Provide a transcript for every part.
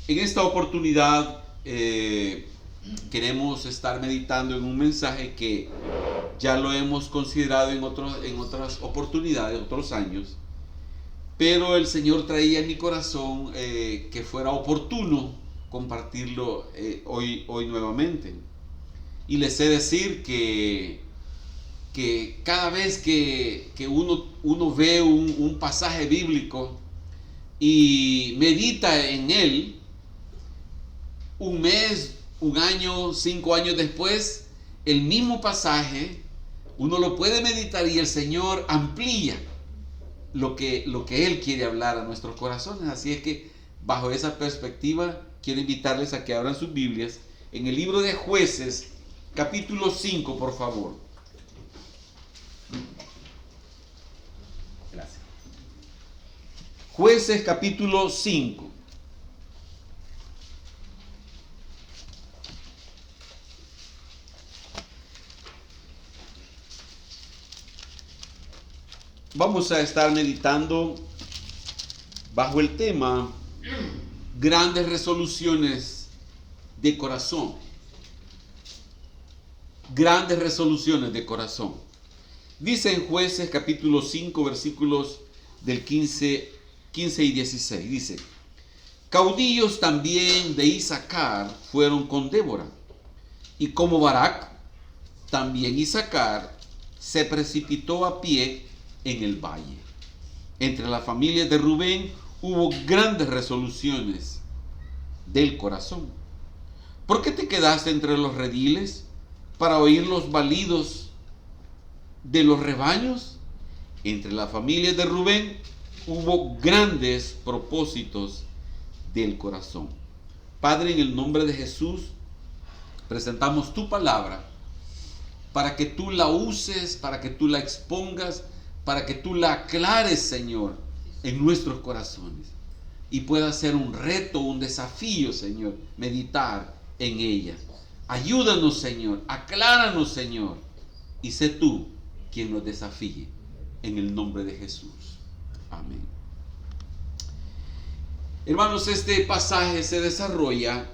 En esta oportunidad queremos estar meditando en un mensaje que ya lo hemos considerado en otras oportunidades, otros años, pero el Señor traía en mi corazón que fuera oportuno compartirlo hoy nuevamente. Y les sé decir que cada vez que uno ve un pasaje bíblico y medita en él, un mes, un año, 5 años después, el mismo pasaje, uno lo puede meditar y el Señor amplía lo que Él quiere hablar a nuestros corazones. Así es que, bajo esa perspectiva, quiero invitarles a que abran sus Biblias en el libro de Jueces, capítulo 5, por favor. Gracias. Jueces, capítulo 5. Vamos a estar meditando bajo el tema grandes resoluciones de corazón. Grandes resoluciones de corazón. Dice en Jueces capítulo 5 versículos del 15 y 16. Dice: caudillos también de Isaacar fueron con Débora, y como Barak, también Isaacar se precipitó a pie en el valle. Entre las familias de Rubén hubo grandes resoluciones del corazón. ¿Por qué te quedaste entre los rediles para oír los balidos de los rebaños? Entre las familias de Rubén hubo grandes propósitos del corazón. Padre, en el nombre de Jesús, presentamos tu palabra para que tú la uses, para que tú la expongas, para que tú la aclares, Señor, en nuestros corazones y pueda ser un reto, un desafío, Señor, meditar en ella. Ayúdanos, Señor, acláranos, Señor, y sé tú quien nos desafíe, en el nombre de Jesús. Amén. Hermanos, este pasaje se desarrolla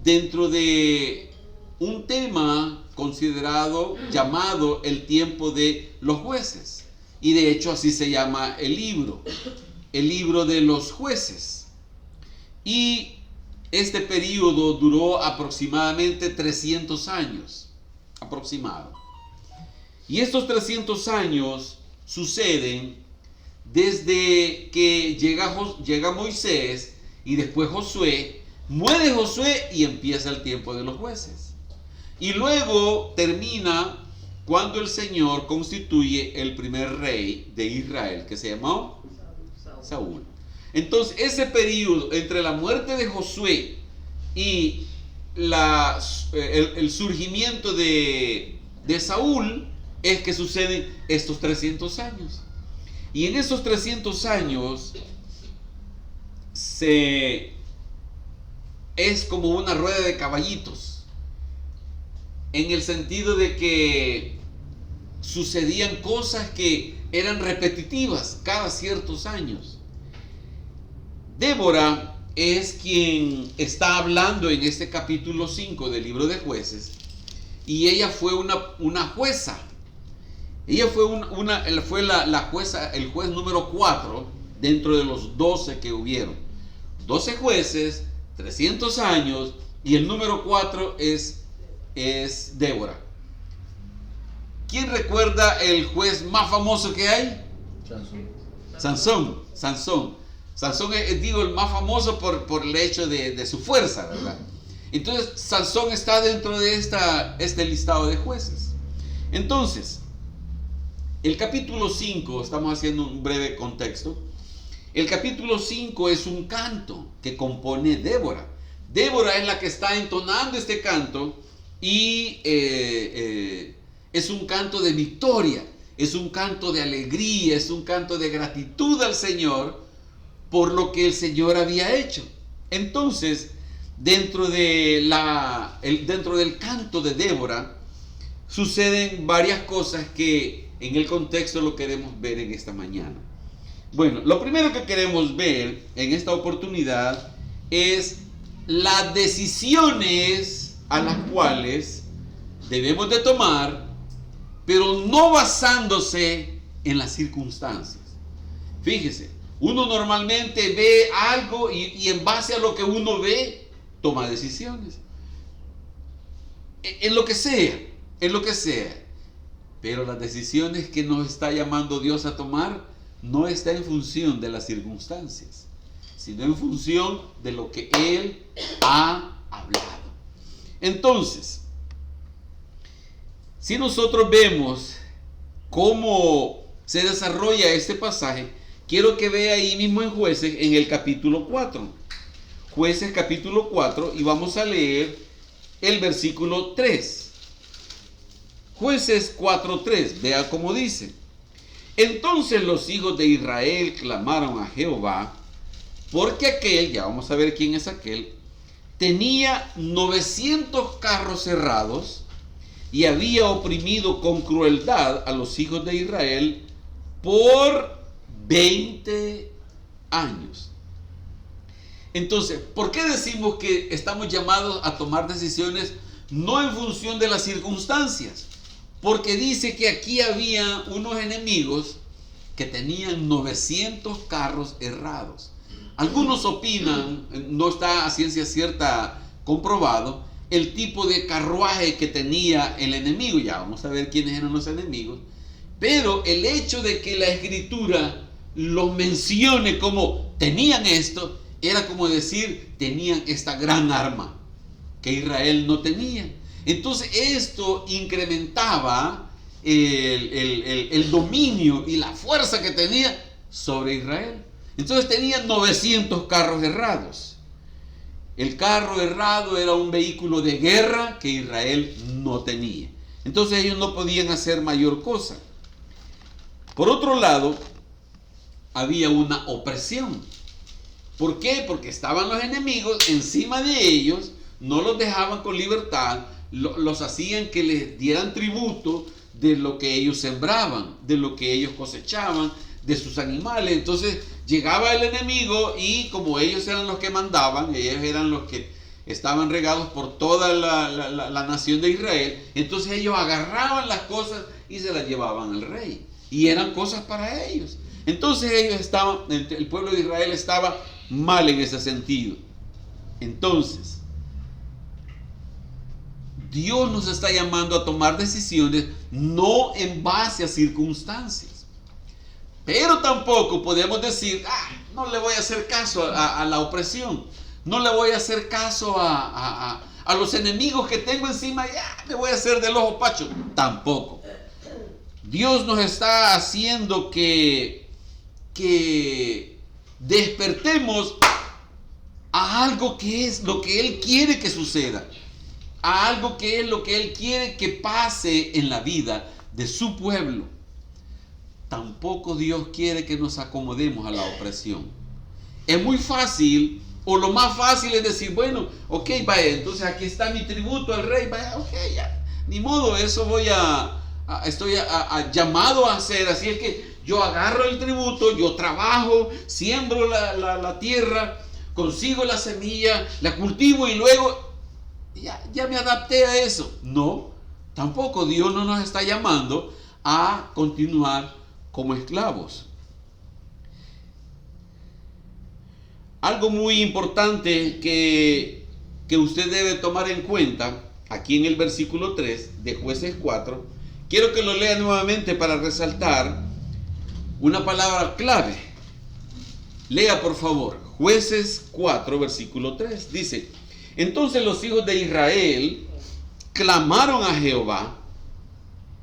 dentro de un tema considerado, llamado el tiempo de los jueces. Y de hecho así se llama el libro de los jueces. Y este periodo duró aproximadamente 300 años, aproximado. Y estos 300 años suceden desde que llega Moisés y después Josué, muere Josué y empieza el tiempo de los jueces. Y luego termina cuando el Señor constituye el primer rey de Israel, que se llamó Saúl. Entonces, ese periodo entre la muerte de Josué y el surgimiento de Saúl es que suceden estos 300 años. Y en esos 300 años es como una rueda de caballitos, en el sentido de que sucedían cosas que eran repetitivas cada ciertos años. Débora es quien está hablando en este capítulo 5 del libro de Jueces, y ella fue una jueza. Ella fue la jueza, el juez número 4 dentro de los 12 que hubieron. 12 jueces, 300 años, y el número 4 es Débora. ¿Quién recuerda el juez más famoso que hay? Sansón. Sansón es, el más famoso por el hecho de su fuerza, ¿verdad? Entonces, Sansón está dentro de este listado de jueces. Entonces, el capítulo 5, estamos haciendo un breve contexto. El capítulo 5 es un canto que compone Débora. Débora es la que está entonando este canto y es un canto de victoria, es un canto de alegría, es un canto de gratitud al Señor por lo que el Señor había hecho. Entonces, dentro del canto de Débora suceden varias cosas que en el contexto lo queremos ver en esta mañana. Bueno, lo primero que queremos ver en esta oportunidad es las decisiones a las cuales debemos de tomar, pero no basándose en las circunstancias. Fíjese, uno normalmente ve algo y en base a lo que uno ve, toma decisiones. En lo que sea, en lo que sea. Pero las decisiones que nos está llamando Dios a tomar no está en función de las circunstancias, sino en función de lo que Él ha hablado. Entonces, si nosotros vemos cómo se desarrolla este pasaje, quiero que vea ahí mismo en Jueces, en el capítulo 4. Jueces capítulo 4, y vamos a leer el versículo 3. Jueces 4:3, vea cómo dice. Entonces los hijos de Israel clamaron a Jehová, porque aquel, ya vamos a ver quién es aquel, tenía 900 carros cerrados y había oprimido con crueldad a los hijos de Israel por 20 años. Entonces, ¿por qué decimos que estamos llamados a tomar decisiones no en función de las circunstancias? Porque dice que aquí había unos enemigos que tenían 900 carros errados. Algunos opinan, no está a ciencia cierta comprobado, el tipo de carruaje que tenía el enemigo. Ya vamos a ver quiénes eran los enemigos. Pero el hecho de que la Escritura los mencione como tenían esto, era como decir, tenían esta gran arma que Israel no tenía. Entonces esto incrementaba el dominio y la fuerza que tenía sobre Israel. Entonces tenían 900 carros errados. El carro errado era un vehículo de guerra que Israel no tenía. Entonces ellos no podían hacer mayor cosa. Por otro lado, había una opresión. ¿Por qué? Porque estaban los enemigos encima de ellos, no los dejaban con libertad, los hacían que les dieran tributo de lo que ellos sembraban, de lo que ellos cosechaban, de sus animales. Entonces llegaba el enemigo y como ellos eran los que mandaban, ellos eran los que estaban regados por toda la nación de Israel, entonces ellos agarraban las cosas y se las llevaban al rey. Y eran cosas para ellos. Entonces ellos estaban, el pueblo de Israel estaba mal en ese sentido. Entonces, Dios nos está llamando a tomar decisiones no en base a circunstancias. Pero tampoco podemos decir, no le voy a hacer caso a la opresión. No le voy a hacer caso a los enemigos que tengo encima. Ya me voy a hacer del ojo pacho. Tampoco. Dios nos está haciendo que despertemos a algo que es lo que Él quiere que suceda, a algo que es lo que Él quiere que pase en la vida de su pueblo. Tampoco Dios quiere que nos acomodemos a la opresión. Es muy fácil, o lo más fácil es decir, bueno, ok, vaya, entonces aquí está mi tributo al rey, vaya, ok, ya, ni modo, eso estoy llamado a hacer. Así es que yo agarro el tributo, yo trabajo, siembro la tierra, consigo la semilla, la cultivo y luego ya me adapté a eso. No, tampoco Dios no nos está llamando a continuar como esclavos. Algo muy importante que usted debe tomar en cuenta, aquí en el versículo 3 de Jueces 4, quiero que lo lea nuevamente para resaltar una palabra clave. Lea por favor, Jueces 4, versículo 3, dice: entonces los hijos de Israel clamaron a Jehová,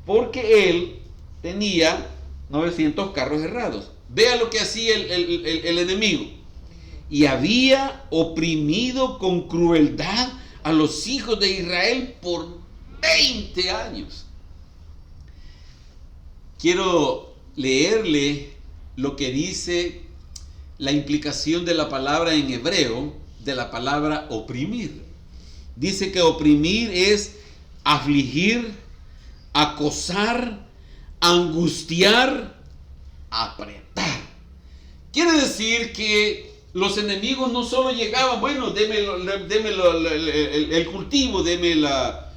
porque él tenía 900 carros errados. Vea lo que hacía el enemigo. Y había oprimido con crueldad a los hijos de Israel por 20 años. Quiero leerle lo que dice la implicación de la palabra en hebreo, de la palabra oprimir. Dice que oprimir es afligir, acosar, angustiar, apretar. Quiere decir que los enemigos no solo llegaban, bueno, deme el cultivo, deme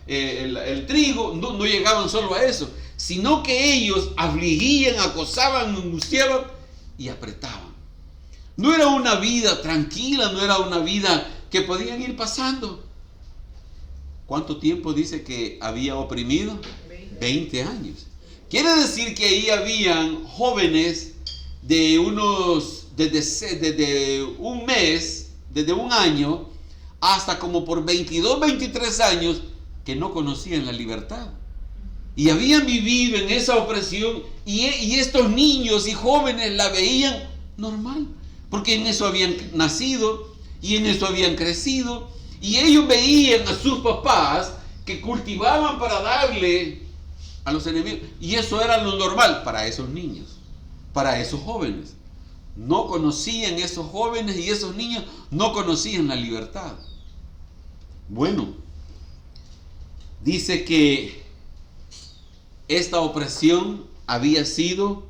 el trigo, no llegaban solo a eso, sino que ellos afligían, acosaban, angustiaban y apretaban. No era una vida tranquila, no era una vida que podían ir pasando. ¿Cuánto tiempo dice que había oprimido? 20 años. Quiere decir que ahí habían jóvenes de desde un mes, desde un año, hasta como por 22, 23 años, que no conocían la libertad. Y habían vivido en esa opresión, y estos niños y jóvenes la veían normal, porque en eso habían nacido, y en eso habían crecido, y ellos veían a sus papás que cultivaban para darle a los enemigos, y eso era lo normal para esos niños, para esos jóvenes. No conocían esos jóvenes y esos niños, no conocían la libertad. Bueno, dice que esta opresión había sido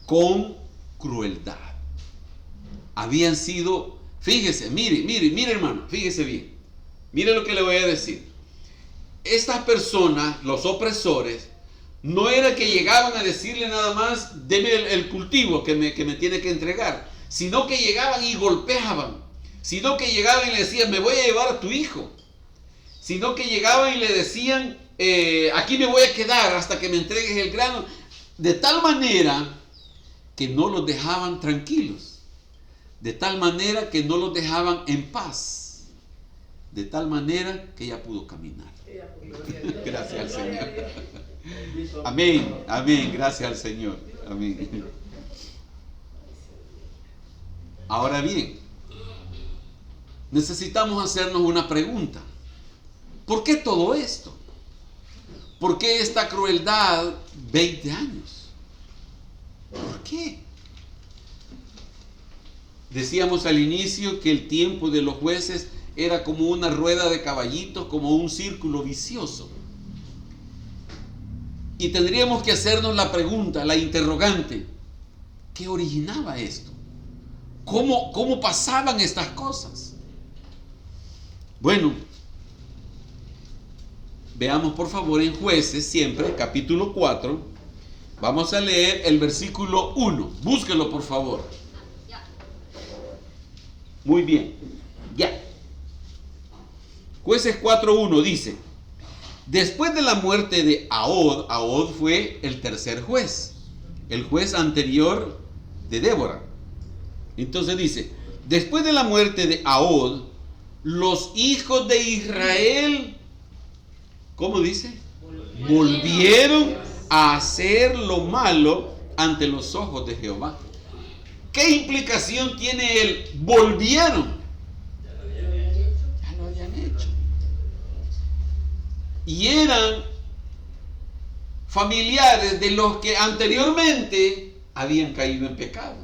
con crueldad. Habían sido, fíjese, mire hermano, fíjese bien. Mire lo que le voy a decir. Estas personas, los opresores, no era que llegaban a decirle nada más, deme el cultivo que me tiene que entregar, sino que llegaban y golpeaban, sino que llegaban y le decían, me voy a llevar a tu hijo, sino que llegaban y le decían, aquí me voy a quedar hasta que me entregues el grano, de tal manera que no los dejaban tranquilos, de tal manera que no los dejaban en paz, de tal manera que ella pudo caminar. Gracias al Señor. Amén, amén, gracias al Señor. Amén. Ahora bien, necesitamos hacernos una pregunta. ¿Por qué todo esto? ¿Por qué esta crueldad 20 años? ¿Por qué? Decíamos al inicio que el tiempo de los jueces era como una rueda de caballitos, como un círculo vicioso. Y tendríamos que hacernos la pregunta, la interrogante, ¿qué originaba esto? ¿Cómo pasaban estas cosas? Bueno, veamos por favor en Jueces, siempre, capítulo 4, vamos a leer el versículo 1, búsquelo por favor. Muy bien, ya. Jueces 4:1 dice, después de la muerte de Ahod fue el tercer juez, el juez anterior de Débora. Entonces dice, después de la muerte de Ahod, los hijos de Israel, ¿cómo dice? Volvieron a hacer lo malo ante los ojos de Jehová. ¿Qué implicación tiene el volvieron? Ya lo habían hecho. Y eran familiares de los que anteriormente habían caído en pecado.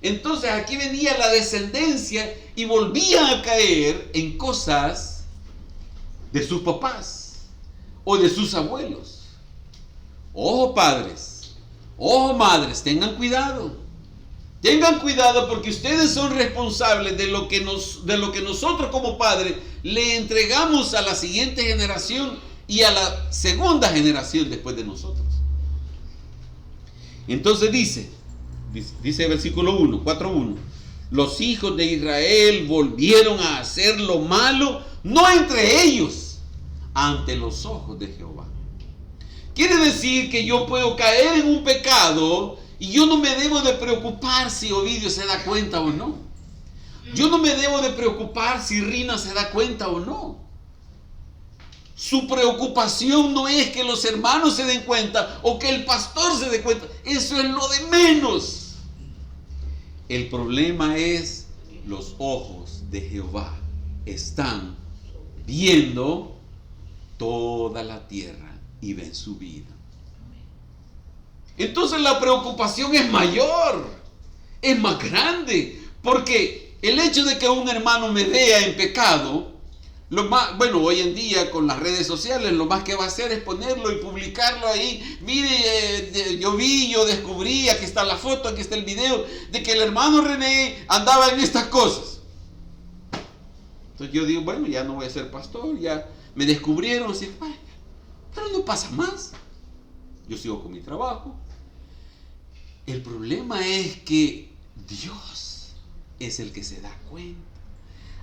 Entonces aquí venía la descendencia y volvían a caer en cosas de sus papás o de sus abuelos. Ojo padres, ojo madres, tengan cuidado. Tengan cuidado porque ustedes son responsables de lo que nosotros como padres le entregamos a la siguiente generación y a la segunda generación después de nosotros. Entonces dice el versículo 1, 4:1, los hijos de Israel volvieron a hacer lo malo, no entre ellos, ante los ojos de Jehová. Quiere decir que yo puedo caer en un pecado y yo no me debo de preocupar si Ovidio se da cuenta o no. Yo no me debo de preocupar si Rina se da cuenta o no. Su preocupación no es que los hermanos se den cuenta o que el pastor se dé cuenta. Eso es lo de menos. El problema es los ojos de Jehová están viendo toda la tierra y ven su vida. Entonces la preocupación es mayor, es más grande, porque el hecho de que un hermano me vea en pecado Bueno, hoy en día con las redes sociales lo más que va a hacer es ponerlo y publicarlo ahí. Mire, yo descubrí, aquí está la foto, aquí está el video, de que el hermano René andaba en estas cosas. Entonces yo digo, bueno, ya no voy a ser pastor, ya me descubrieron, así, bueno, pero no pasa más. Yo sigo con mi trabajo. El problema es que Dios es el que se da cuenta.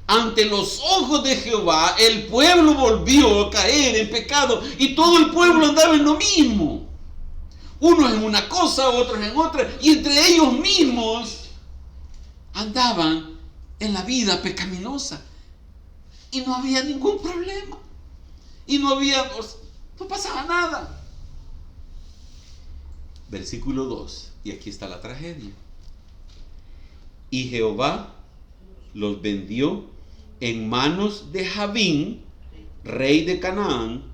Ante los ojos de Jehová, el pueblo volvió a caer en pecado y todo el pueblo andaba en lo mismo. Unos en una cosa, otros en otra, y entre ellos mismos andaban en la vida pecaminosa. Y no había ningún problema. Y no pasaba nada. Versículo 2, y aquí está la tragedia. Y Jehová los vendió en manos de Jabín, rey de Canaán,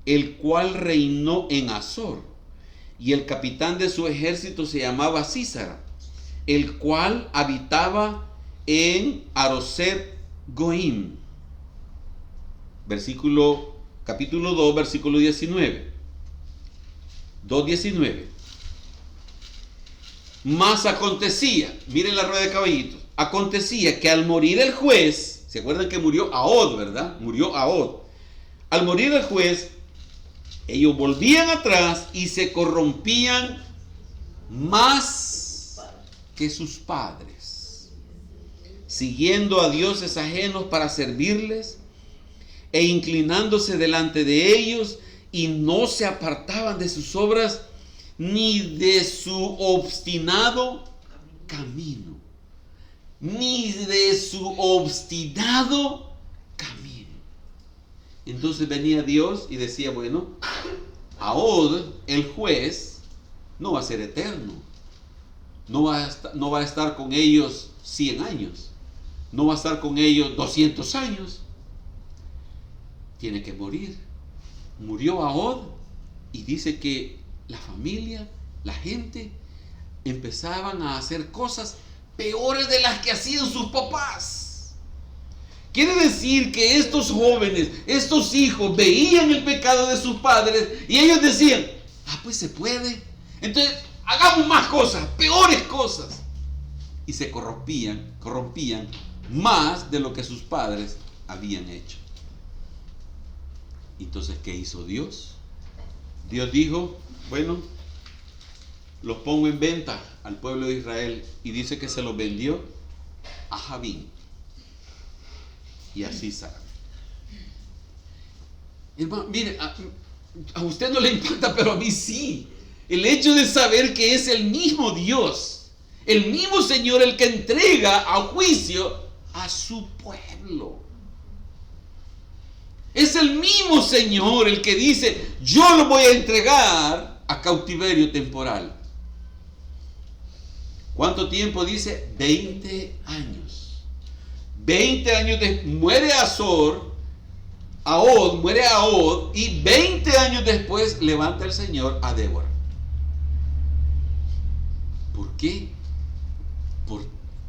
el cual reinó en Azor, y el capitán de su ejército se llamaba Sísara, el cual habitaba en Aroset Goim. Capítulo 2, versículo 19. 2:19. Mas acontecía, miren la rueda de caballitos, acontecía que al morir el juez, ¿se acuerdan que murió Ahod, verdad? Murió Ahod. Al morir el juez, ellos volvían atrás y se corrompían más que sus padres, siguiendo a dioses ajenos para servirles e inclinándose delante de ellos, y no se apartaban de sus obras ni de su obstinado camino. Ni de su obstinado camino. Entonces venía Dios y decía, bueno, Ahod, el juez, no va a ser eterno. No va a estar con ellos 100 años. No va a estar con ellos 200 años. Tiene que morir. Murió Ahod y dice que la familia, la gente, empezaban a hacer cosas peores de las que hacían sus papás. Quiere decir que estos jóvenes, estos hijos, veían el pecado de sus padres y ellos decían, pues se puede. Entonces, hagamos más cosas, peores cosas. Y se corrompían más de lo que sus padres habían hecho. Entonces, ¿qué hizo Dios? Dios dijo, bueno, los pongo en venta al pueblo de Israel, y dice que se los vendió a Jabín y a Sísara. Hermano, mire, a usted no le impacta, pero a mí sí. El hecho de saber que es el mismo Dios, el mismo Señor, el que entrega a juicio a su pueblo. Es el mismo Señor el que dice, yo lo voy a entregar a cautiverio temporal. ¿Cuánto tiempo dice? 20 años. 20 años muere Ahod, muere Ahod, y 20 años después levanta el Señor a Débora. ¿Por qué?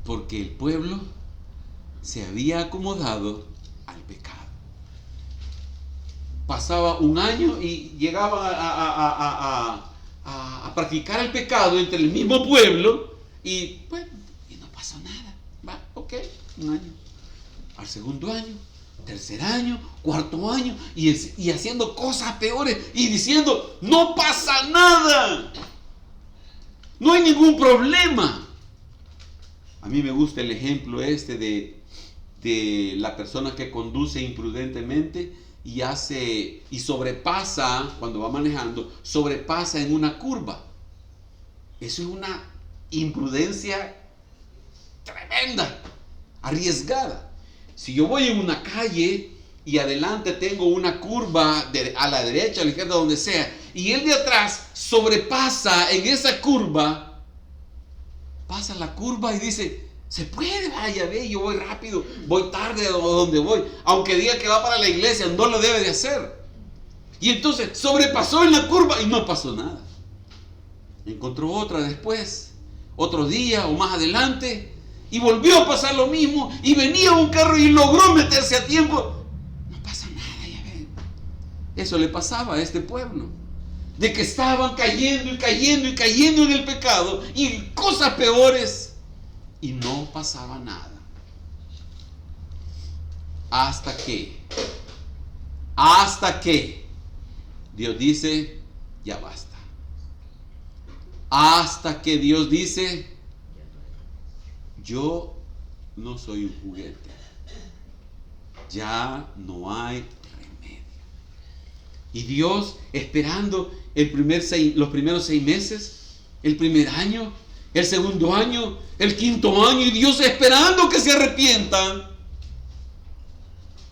Porque el pueblo se había acomodado al pecado. Pasaba un año y llegaban a practicar el pecado entre el mismo pueblo, y bueno, y no pasó nada. Ok, un año. Al segundo año, tercer año, cuarto año, y haciendo cosas peores y diciendo, no pasa nada. No hay ningún problema. A mí me gusta el ejemplo de la persona que conduce imprudentemente y sobrepasa, cuando va manejando, sobrepasa en una curva. Eso es una imprudencia tremenda, arriesgada. Si yo voy en una calle y adelante tengo una curva a la derecha, a la izquierda, donde sea, y el de atrás sobrepasa en esa curva, pasa la curva y dice, se puede, vaya, ve, yo voy rápido, voy tarde a donde voy, aunque diga que va para la iglesia, no lo debe de hacer. Y entonces sobrepasó en la curva y no pasó nada. Encontró otra después, otro día o más adelante, y volvió a pasar lo mismo, y venía un carro y logró meterse a tiempo, Eso le pasaba a este pueblo, de que estaban cayendo y cayendo y cayendo en el pecado y cosas peores, y no pasaba nada. Hasta que Dios dice, ya basta. Hasta que Dios dice, yo no soy un juguete. Ya no hay remedio. Y Dios esperando los primeros 6 meses, el primer año, el segundo año, el quinto año, y Dios esperando que se arrepientan.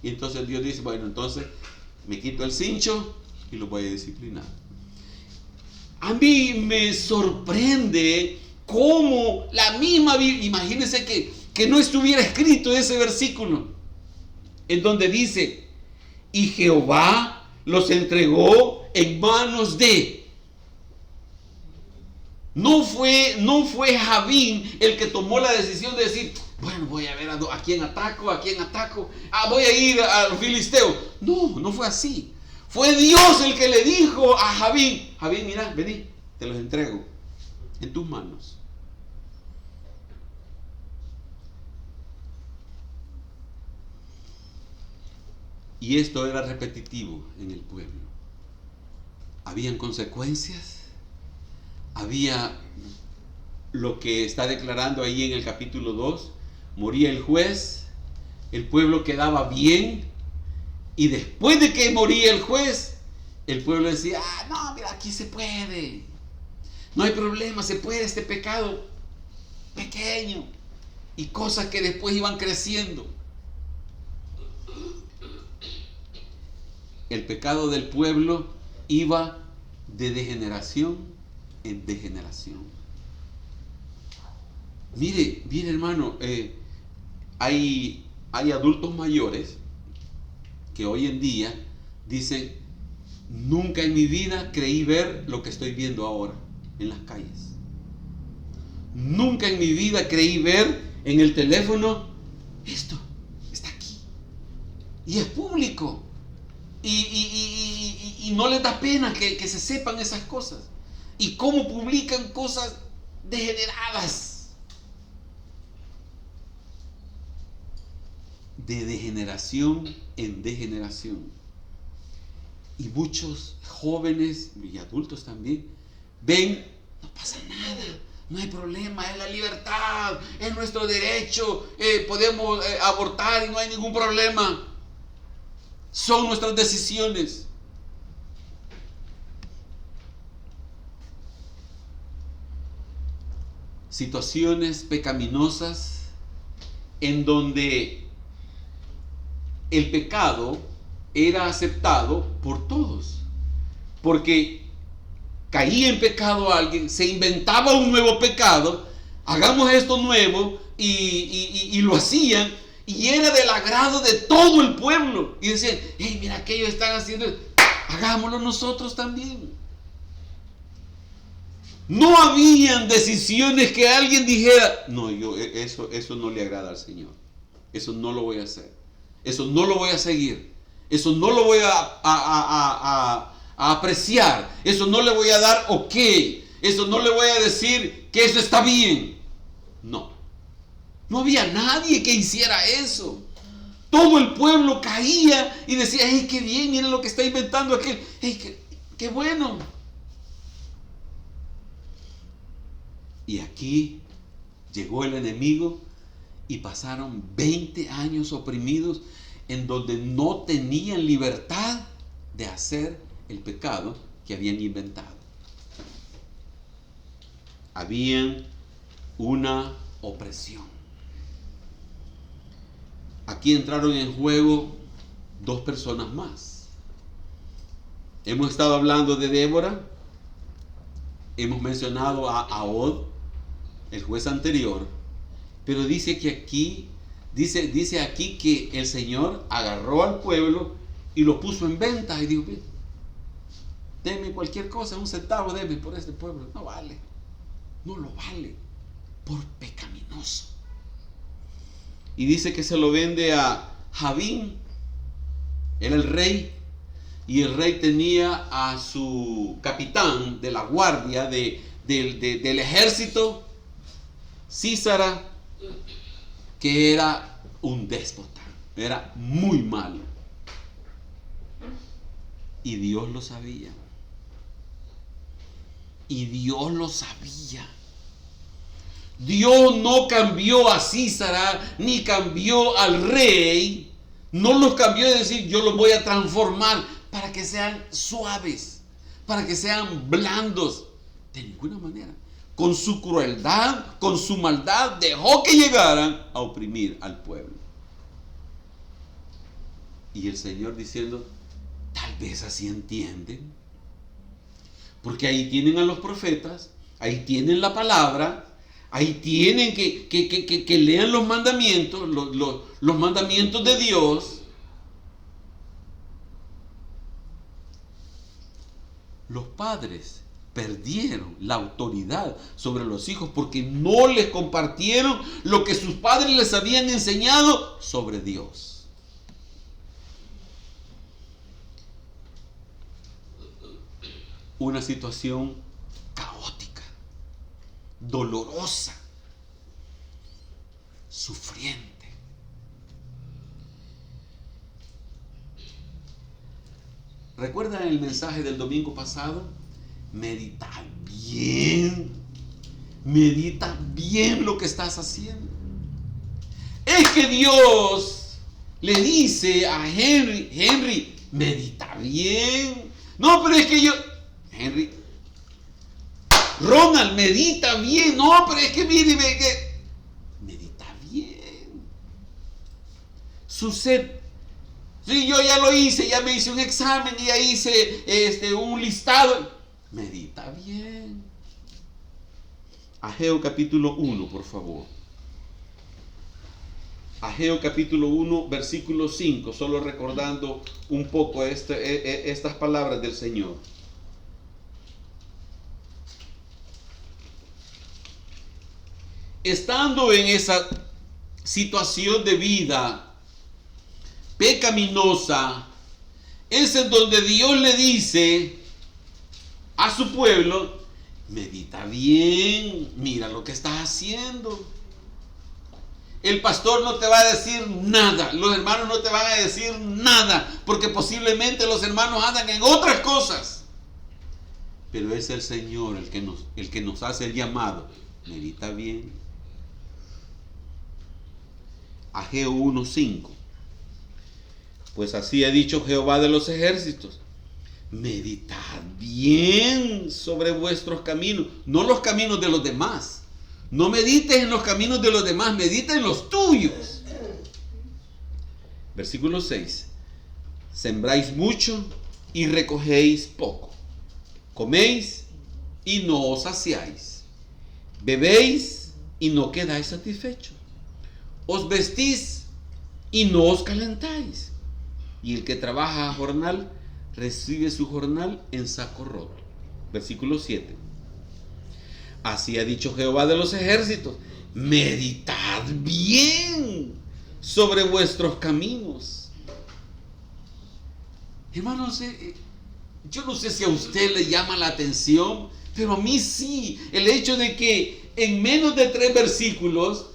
Y entonces Dios dice, bueno, entonces me quito el cincho y lo voy a disciplinar. A mí me sorprende cómo la misma Biblia, imagínense que no estuviera escrito ese versículo, en donde dice, y Jehová los entregó en manos de... No fue Javín el que tomó la decisión de decir, bueno, voy a ver a quién ataco, voy a ir al filisteo. No fue así. Fue Dios el que le dijo a Javín, mira, vení, te los entrego en tus manos. Y esto era repetitivo en el pueblo. Habían consecuencias. Había lo que está declarando ahí en el capítulo 2. Moría el juez, el pueblo quedaba bien, y después de que moría el juez, el pueblo decía, no, mira, aquí se puede, no hay problema, se puede, este pecado pequeño, y cosas que después iban creciendo. El pecado del pueblo iba de degeneración en degeneración. Mire hermano, hay adultos mayores que hoy en día dicen, nunca en mi vida creí ver lo que estoy viendo ahora en las calles. Nunca en mi vida creí ver en el teléfono, esto está aquí. Y es público. Y no les da pena que se sepan esas cosas. Y cómo publican cosas degeneradas. De degeneración en degeneración. Y muchos jóvenes y adultos también ven, no pasa nada, no hay problema, es la libertad, es nuestro derecho, podemos abortar y no hay ningún problema. Son nuestras decisiones. Situaciones pecaminosas en donde el pecado era aceptado por todos, porque caía en pecado alguien, se inventaba un nuevo pecado, hagamos esto nuevo, y lo hacían, y era del agrado de todo el pueblo, y decían, hey, mira, aquellos están haciendo, hagámoslo nosotros también. No habían decisiones que alguien dijera, no, eso no le agrada al Señor, eso no lo voy a hacer, eso no lo voy a seguir, eso no lo voy a apreciar, eso no le voy a dar ok, eso no le voy a decir que eso está bien. No había nadie que hiciera eso. Todo el pueblo caía y decía, hey, qué bien, miren lo que está inventando aquel, hey, qué bueno. Y aquí llegó el enemigo y pasaron 20 años oprimidos en donde no tenían libertad de hacer el pecado que habían inventado. Habían una opresión. Aquí entraron en juego 2 personas más. Hemos estado hablando de Débora, hemos mencionado a Ahod, el juez anterior, pero dice que aquí, dice aquí que el Señor agarró al pueblo y lo puso en venta y dijo, deme cualquier cosa, un centavo, deme por este pueblo. No vale, no lo vale, por pecaminoso. Y dice que se lo vende a Javín, era el rey, y el rey tenía a su capitán de la guardia del ejército, Císara, que era un déspota, era muy malo. Y Dios lo sabía. Y Dios lo sabía. Dios no cambió a Císara, ni cambió al rey. No los cambió de decir, yo los voy a transformar para que sean suaves, para que sean blandos. De ninguna manera. Con su crueldad, con su maldad, dejó que llegaran a oprimir al pueblo. Y el Señor diciendo, tal vez así entienden. Porque ahí tienen a los profetas, ahí tienen la palabra, ahí tienen que lean los mandamientos, los mandamientos de Dios. Los padres perdieron la autoridad sobre los hijos porque no les compartieron lo que sus padres les habían enseñado sobre Dios. Una situación caótica, dolorosa, sufriente. ¿Recuerdan el mensaje del domingo pasado? Medita bien lo que estás haciendo. Es que Dios le dice a Henry, medita bien. No, pero es que Henry, Ronald, medita bien. No, pero es que mire, medita bien. Sucede. Sí, yo ya lo hice, ya me hice un examen, ya hice un listado. Medita bien. Ageo capítulo 1, por favor. Ageo capítulo 1, versículo 5, solo recordando un poco estas palabras del Señor. Estando en esa situación de vida pecaminosa, es en donde Dios le dice a su pueblo, medita bien, mira lo que estás haciendo. El pastor no te va a decir nada, los hermanos no te van a decir nada, porque posiblemente los hermanos andan en otras cosas. Pero es el Señor el que nos hace el llamado. Medita bien. Ageo 1:5. Pues así ha dicho Jehová de los ejércitos: meditad bien sobre vuestros caminos, no los caminos de los demás. No medites en los caminos de los demás, medita en los tuyos. Versículo 6. Sembráis mucho y recogéis poco. Coméis y no os saciáis. Bebéis y no quedáis satisfechos. Os vestís y no os calentáis. Y el que trabaja a jornal recibe su jornal en saco roto. Versículo 7. Así ha dicho Jehová de los ejércitos: meditad bien sobre vuestros caminos. Hermanos, yo no sé si a usted le llama la atención, pero a mí sí, el hecho de que en menos de 3 versículos,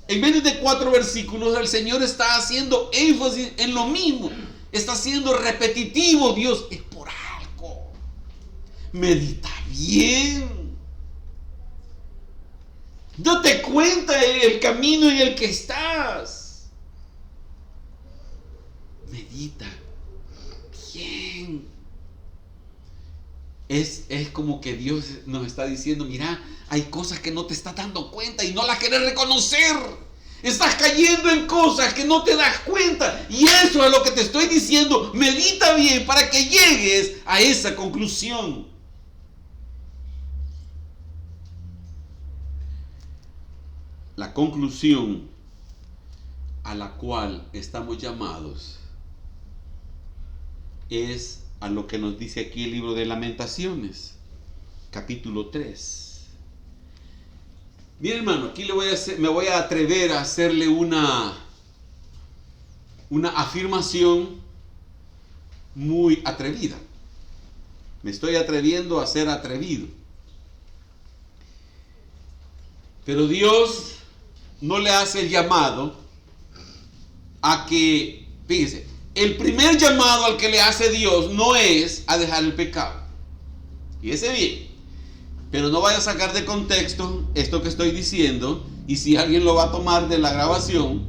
en menos de 4 versículos, el Señor está haciendo énfasis en lo mismo. Está siendo repetitivo. Dios, es por algo. Medita bien. Date cuenta el camino en el que estás. Medita bien. Es como que Dios nos está diciendo: mira, hay cosas que no te estás dando cuenta y no las quieres reconocer. Estás cayendo en cosas que no te das cuenta. Y eso es lo que te estoy diciendo. Medita bien para que llegues a esa conclusión. La conclusión a la cual estamos llamados es a lo que nos dice aquí el libro de Lamentaciones, capítulo 3. Bien, hermano, aquí me voy a atrever a hacerle una afirmación muy atrevida. Me estoy atreviendo a ser atrevido. Pero Dios no le hace el llamado a que, fíjese, el primer llamado al que le hace Dios no es a dejar el pecado. Fíjese bien, pero no vaya a sacar de contexto esto que estoy diciendo, y si alguien lo va a tomar de la grabación,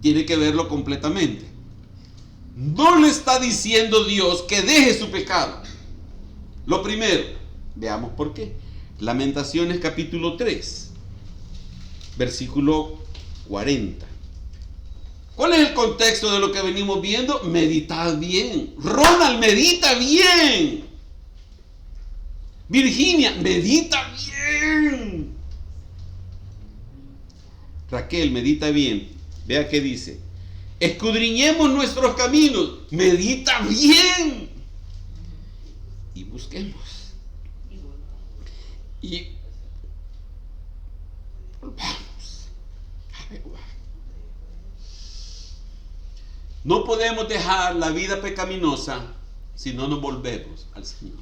tiene que verlo completamente. No le está diciendo Dios que deje su pecado. Lo primero, veamos por qué. Lamentaciones capítulo 3, versículo 40. ¿Cuál es el contexto de lo que venimos viendo? Meditad bien. Ronald, medita bien. Virginia, medita bien. Raquel, medita bien. Vea qué dice. Escudriñemos nuestros caminos. Medita bien. Y busquemos. Y volvamos a Jehová. No podemos dejar la vida pecaminosa si no nos volvemos al Señor.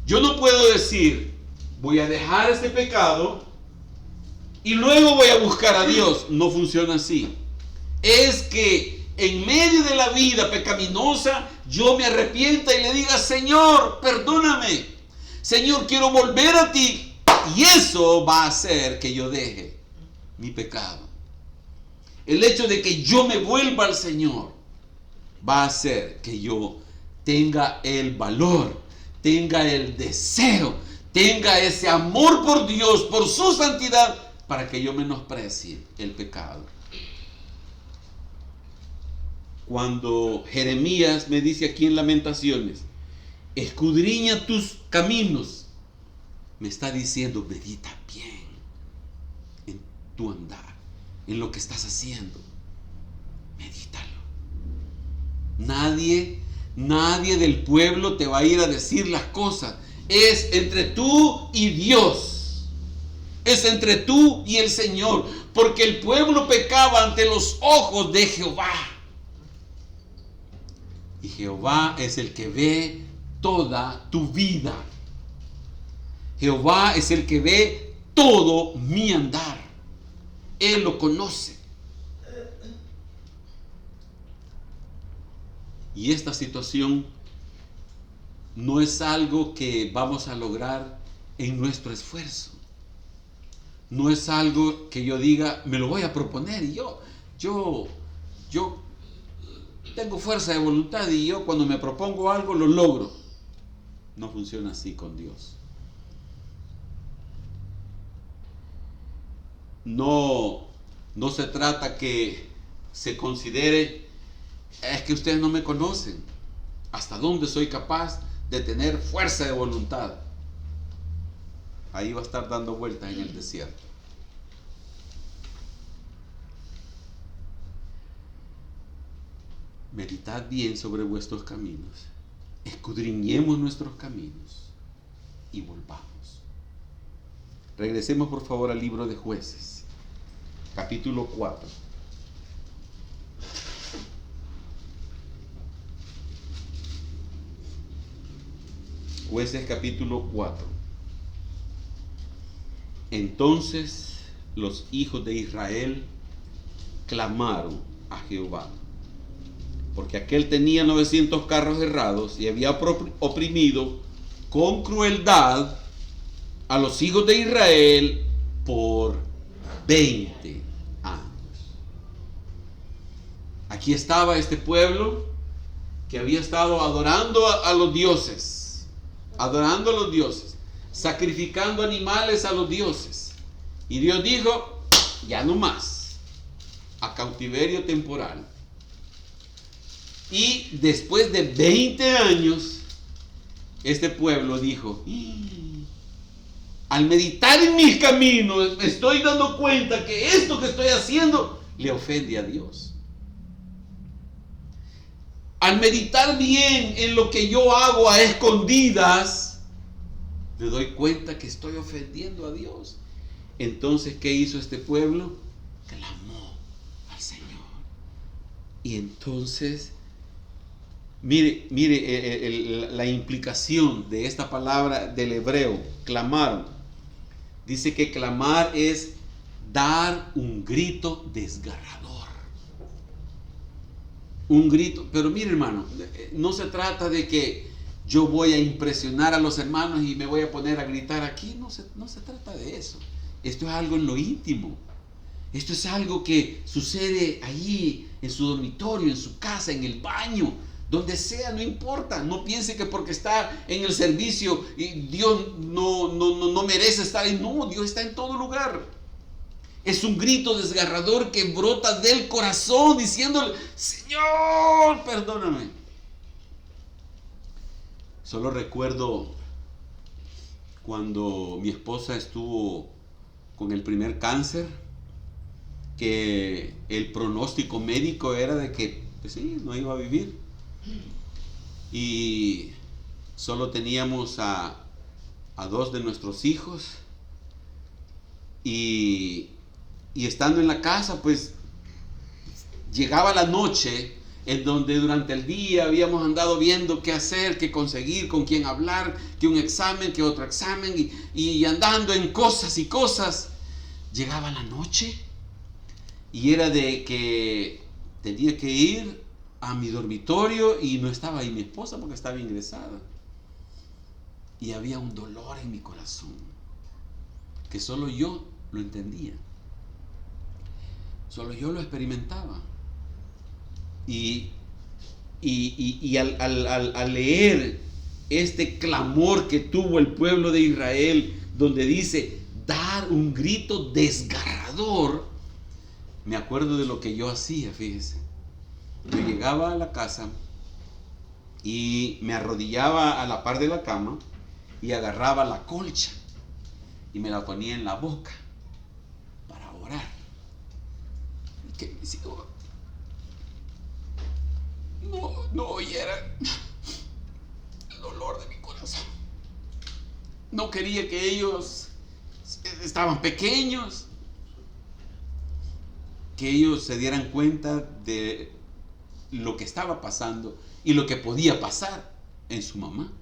Yo no puedo decir, voy a dejar este pecado y luego voy a buscar a Dios. No funciona así. Es que en medio de la vida pecaminosa yo me arrepienta y le diga, Señor, perdóname. Señor, quiero volver a ti. Y eso va a hacer que yo deje mi pecado. El hecho de que yo me vuelva al Señor va a hacer que yo tenga el valor, tenga el deseo, tenga ese amor por Dios, por su santidad, para que yo menosprecie el pecado. Cuando Jeremías me dice aquí en Lamentaciones, escudriña tus caminos, me está diciendo, medita bien en tu andar, en lo que estás haciendo. Medítalo. Nadie del pueblo te va a ir a decir las cosas. Es entre tú y Dios. Es entre tú y el Señor. Porque el pueblo pecaba ante los ojos de Jehová. Y Jehová es el que ve toda tu vida. Jehová es el que ve todo mi andar. Él lo conoce. Y esta situación no es algo que vamos a lograr en nuestro esfuerzo. No es algo que yo diga, me lo voy a proponer y yo tengo fuerza de voluntad y yo cuando me propongo algo lo logro. No funciona así con Dios. No se trata que se considere, es que ustedes no me conocen, hasta dónde soy capaz de tener fuerza de voluntad. Ahí va a estar dando vueltas en el desierto. Meditad bien sobre vuestros caminos, escudriñemos nuestros caminos y volvamos. Regresemos por favor al libro de Jueces, capítulo 4. Jueces capítulo 4. Entonces los hijos de Israel clamaron a Jehová, porque aquel tenía 900 carros herrados y había oprimido con crueldad a los hijos de Israel por 20 años. Aquí estaba este pueblo que había estado adorando a los dioses, sacrificando animales a los dioses. Y Dios dijo, ya no más, a cautiverio temporal. Y después de 20 años, este pueblo dijo, al meditar en mis caminos, me estoy dando cuenta que esto que estoy haciendo le ofende a Dios. Al meditar bien en lo que yo hago a escondidas, me doy cuenta que estoy ofendiendo a Dios. Entonces, ¿qué hizo este pueblo? Clamó al Señor. Y entonces Mire la implicación de esta palabra del hebreo, clamar. Dice que clamar es dar un grito desgarrador. Un grito. Pero mire, hermano, no se trata de que yo voy a impresionar a los hermanos y me voy a poner a gritar aquí. No se trata de eso. Esto es algo en lo íntimo. Esto es algo que sucede allí en su dormitorio, en su casa, en el baño, donde sea, no importa. No piense que porque está en el servicio y Dios no merece estar ahí. No, Dios está en todo lugar. Es un grito desgarrador que brota del corazón diciéndole: Señor, perdóname. Solo recuerdo cuando mi esposa estuvo con el primer cáncer, que el pronóstico médico era de que, pues sí, no iba a vivir. Y solo teníamos a 2 de nuestros hijos. Y estando en la casa, pues llegaba la noche en donde durante el día habíamos andado viendo qué hacer, qué conseguir, con quién hablar, que un examen, que otro examen, y andando en cosas y cosas. Llegaba la noche y era de que tenía que ir a mi dormitorio y no estaba ahí mi esposa porque estaba ingresada. Y había un dolor en mi corazón que solo yo lo entendía. Solo yo lo experimentaba. Y al leer este clamor que tuvo el pueblo de Israel, donde dice dar un grito desgarrador, me acuerdo de lo que yo hacía, fíjese. Yo llegaba a la casa y me arrodillaba a la par de la cama y agarraba la colcha y me la ponía en la boca para orar. Que mis hijos no oyeran el dolor de mi corazón. No quería que ellos, estaban pequeños, que ellos se dieran cuenta de lo que estaba pasando y lo que podía pasar en su mamá.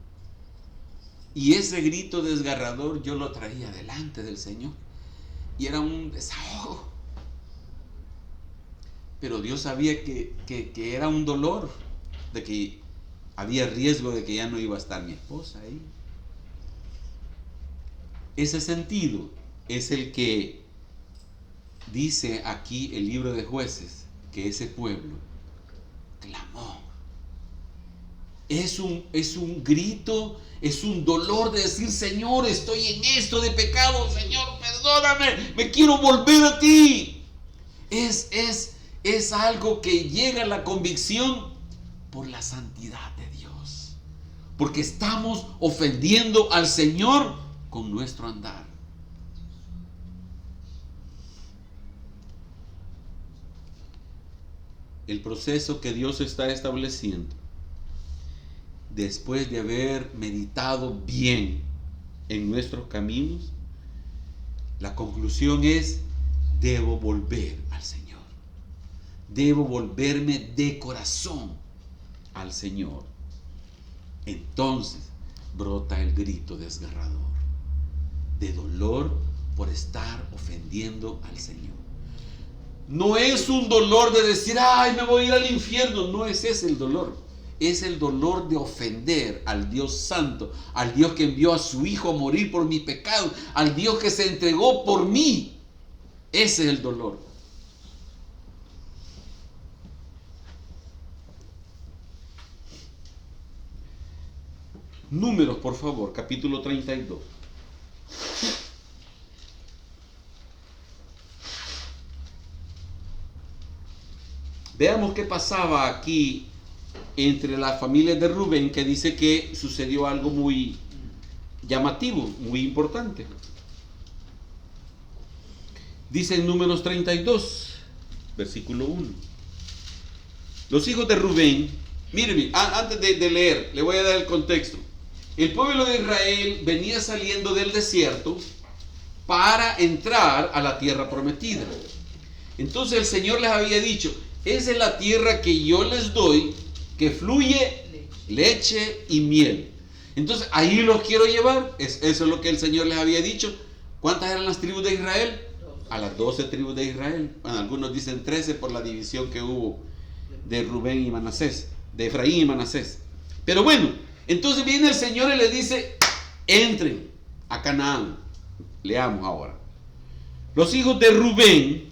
Y ese grito desgarrador yo lo traía delante del Señor y era un desahogo. Pero Dios sabía que era un dolor, de que había riesgo de que ya no iba a estar mi esposa ahí. Ese sentido es el que dice aquí el libro de Jueces, que ese pueblo clamó. Es un grito, es un dolor de decir: Señor, estoy en esto de pecado, Señor, perdóname, me quiero volver a ti. Es algo que llega a la convicción por la santidad de Dios, porque estamos ofendiendo al Señor con nuestro andar. El proceso que Dios está estableciendo, después de haber meditado bien en nuestros caminos, la conclusión es: debo volver al Señor. Debo volverme de corazón al Señor. Entonces brota el grito desgarrador de dolor por estar ofendiendo al Señor. No es un dolor de decir: ay, me voy a ir al infierno. No es ese el dolor. Es el dolor de ofender al Dios santo, al Dios que envió a su Hijo a morir por mis pecados, al Dios que se entregó por mí. Ese es el dolor. Números, por favor, capítulo 32. Veamos qué pasaba aquí entre las familias de Rubén, que dice que sucedió algo muy llamativo, muy importante. Dice en Números 32, versículo 1. Los hijos de Rubén, mírenme, antes de leer, le voy a dar el contexto. El pueblo de Israel venía saliendo del desierto para entrar a la tierra prometida. Entonces el Señor les había dicho: esa es la tierra que yo les doy, que fluye leche y miel. Entonces ahí los quiero llevar. Eso es lo que el Señor les había dicho. ¿Cuántas eran las tribus de Israel? A las 12 tribus de Israel. Bueno, algunos dicen 13 por la división que hubo de Rubén y Manasés, de Efraín y Manasés. Pero bueno, entonces viene el Señor y les dice: entren a Canaán. Leamos ahora. Los hijos de Rubén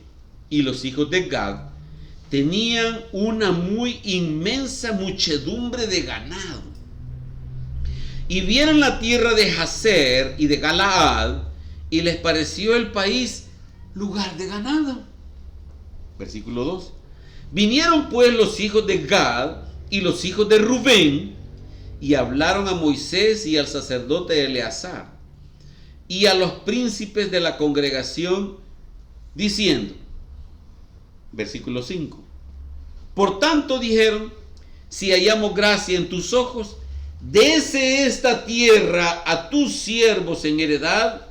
y los hijos de Gad tenían una muy inmensa muchedumbre de ganado, y vieron la tierra de Jazer y de Galaad, y les pareció el país lugar de ganado. Versículo 2. Vinieron pues los hijos de Gad y los hijos de Rubén, y hablaron a Moisés y al sacerdote Eleazar y a los príncipes de la congregación, diciendo, versículo 5: por tanto dijeron, si hallamos gracia en tus ojos, dese esta tierra a tus siervos en heredad,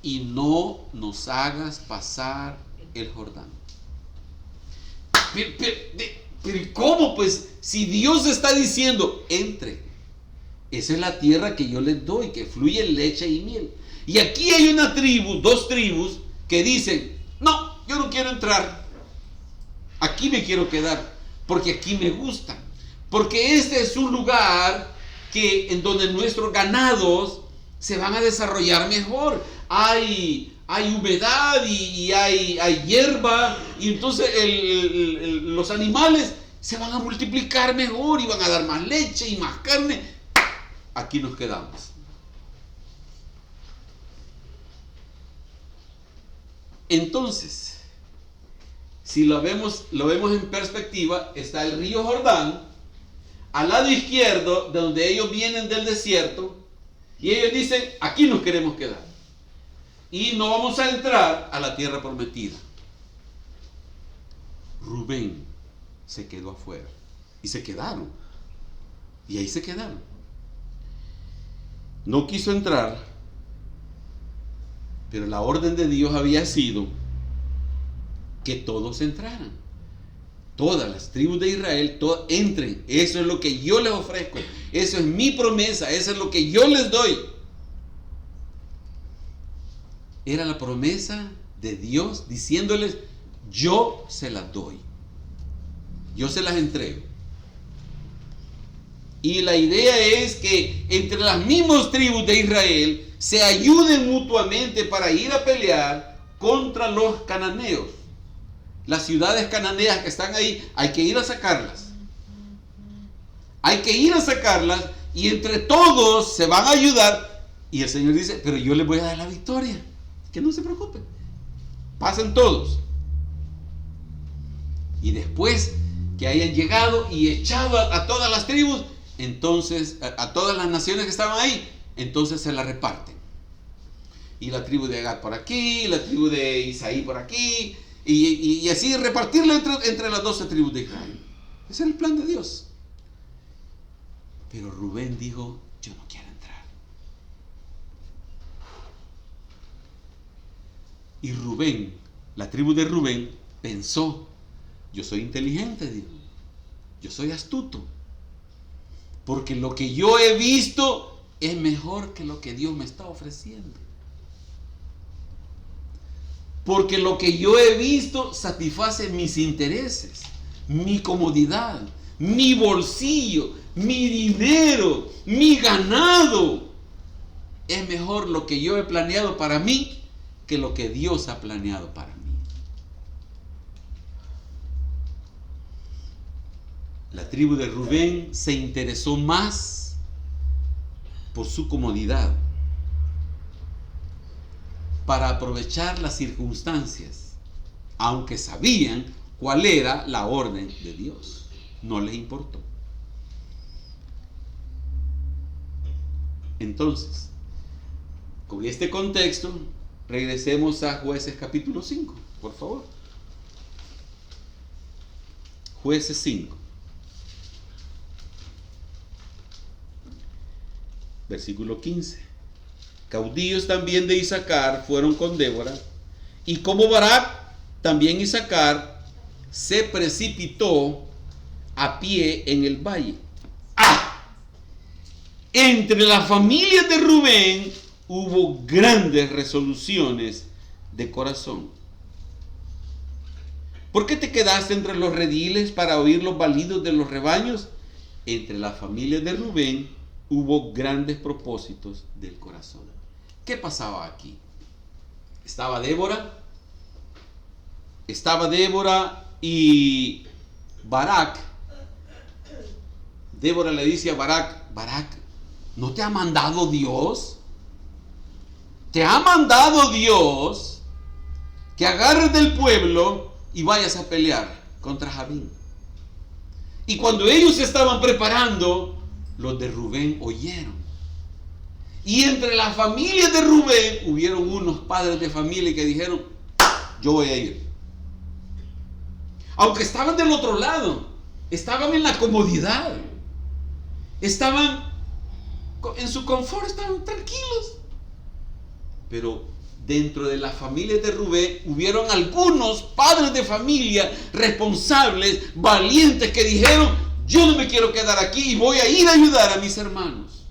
y no nos hagas pasar el Jordán. Pero ¿cómo? Pues si Dios está diciendo, entre. Esa es la tierra que yo les doy, que fluye leche y miel. Y aquí hay una tribu, dos tribus, que dicen, no, yo no quiero entrar. Aquí me quiero quedar, porque aquí me gusta. Porque este es un lugar en donde nuestros ganados se van a desarrollar mejor. Hay humedad y hay hierba, y entonces los animales se van a multiplicar mejor y van a dar más leche y más carne. Aquí nos quedamos. Entonces, si lo vemos en perspectiva, está el río Jordán al lado izquierdo, de donde ellos vienen del desierto, y ellos dicen, aquí nos queremos quedar y no vamos a entrar a la tierra prometida. Rubén se quedó afuera y se quedaron, y ahí se quedaron. No quiso entrar, pero la orden de Dios había sido que todos entraran. Todas las tribus de Israel, entren. Eso es lo que yo les ofrezco. Eso es mi promesa. Eso es lo que yo les doy. Era la promesa de Dios diciéndoles, yo se las doy. Yo se las entrego. Y la idea es que entre las mismas tribus de Israel se ayuden mutuamente para ir a pelear contra los cananeos. Las ciudades cananeas que están ahí, hay que ir a sacarlas. Hay que ir a sacarlas, y entre todos se van a ayudar. Y el Señor dice, pero yo les voy a dar la victoria. Que no se preocupen. Pasen todos. Y después que hayan llegado y echado a todas las tribus, entonces a todas las naciones que estaban ahí, entonces se la reparten. Y la tribu de Gad por aquí, la tribu de Isaí por aquí, y así repartirla entre las 12 tribus de Israel. Ese es el plan de Dios. Pero Rubén dijo, yo no quiero entrar. Y Rubén, la tribu de Rubén, pensó, yo soy inteligente, dijo, yo soy astuto, porque lo que yo he visto es mejor que lo que Dios me está ofreciendo. Porque lo que yo he visto satisface mis intereses, mi comodidad, mi bolsillo, mi dinero, mi ganado. Es mejor lo que yo he planeado para mí que lo que Dios ha planeado para mí. La tribu de Rubén se interesó más por su comodidad, para aprovechar las circunstancias, aunque sabían cuál era la orden de Dios. No les importó. Entonces, con este contexto, regresemos a Jueces capítulo 5, por favor. Jueces 5. Versículo 15. Caudillos también de Isaacar fueron con Débora, y como Barak, también Isaacar se precipitó a pie en el valle. ¡Ah! entre las familias de Rubén hubo grandes resoluciones de corazón. ¿Por qué te quedaste entre los rediles para oír los balidos de los rebaños? Entre las familias de Rubén hubo grandes propósitos del corazón. ¿Qué pasaba aquí? Estaba Débora y Barak. Débora le dice a Barak: Barak, ¿no te ha mandado Dios? Te ha mandado Dios que agarres del pueblo y vayas a pelear contra Jabín. Y cuando ellos se estaban preparando, los de Rubén oyeron. Y entre las familias de Rubén hubieron unos padres de familia que dijeron: yo voy a ir. Aunque estaban del otro lado, estaban en la comodidad, estaban en su confort, estaban tranquilos. Pero dentro de las familias de Rubén hubieron algunos padres de familia responsables, valientes, que dijeron: yo no me quiero quedar aquí y voy a ir a ayudar a mis hermanos.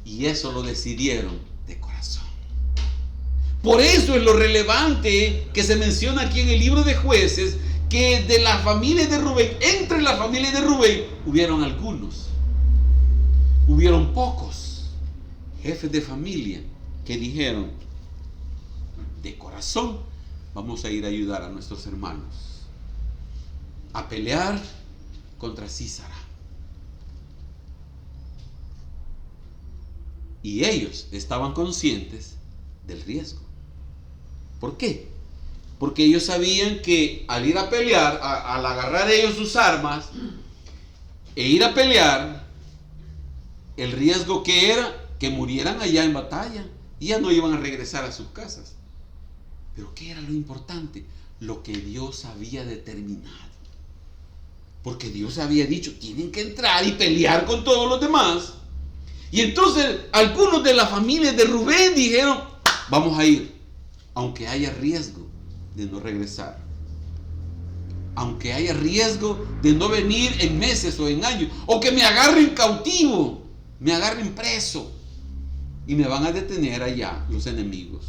Y eso lo decidieron de corazón. Por eso es lo relevante que se menciona aquí en el libro de Jueces, que de las familias de Rubén, entre las familias de Rubén, hubieron algunos, hubieron pocos jefes de familia que dijeron: de corazón vamos a ir a ayudar a nuestros hermanos a pelear contra Sísara. Y ellos estaban conscientes del riesgo. ¿Por qué? Porque ellos sabían que al ir a pelear, al agarrar ellos sus armas e ir a pelear, el riesgo que era que murieran allá en batalla y ya no iban a regresar a sus casas. Pero ¿qué era lo importante? Lo que Dios había determinado. Porque Dios había dicho: tienen que entrar y pelear con todos los demás. Y entonces algunos de la familia de Rubén dijeron: vamos a ir, aunque haya riesgo de no regresar, aunque haya riesgo de no venir en meses o en años, o que me agarren cautivo, me agarren preso y me van a detener allá los enemigos.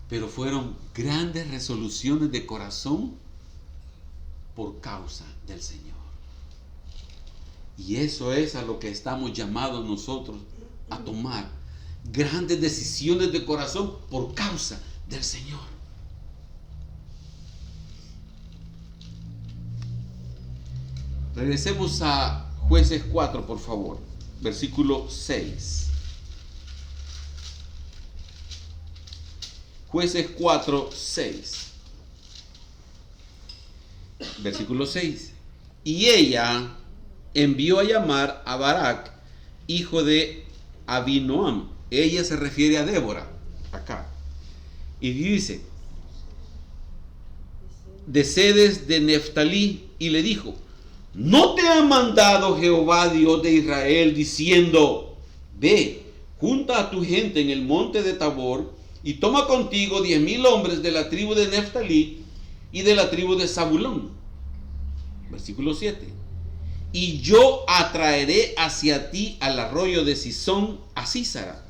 Pero fueron grandes resoluciones de corazón por causa del Señor. Y eso es a lo que estamos llamados nosotros a tomar. Grandes decisiones de corazón por causa del Señor. Regresemos a Jueces 4, por favor. Versículo 6. Jueces 4, 6. Versículo 6. Y ella envió a llamar a Barak, hijo de Abinoam. Ella se refiere a Débora, acá. Y dice: de Cedes de Neftalí, y le dijo: ¿no te ha mandado Jehová Dios de Israel diciendo: ve, junta a tu gente en el monte de Tabor y toma contigo 10,000 hombres de la tribu de Neftalí y de la tribu de Zabulón? Versículo 7. Y yo atraeré hacia ti al arroyo de Sisón a Sísara,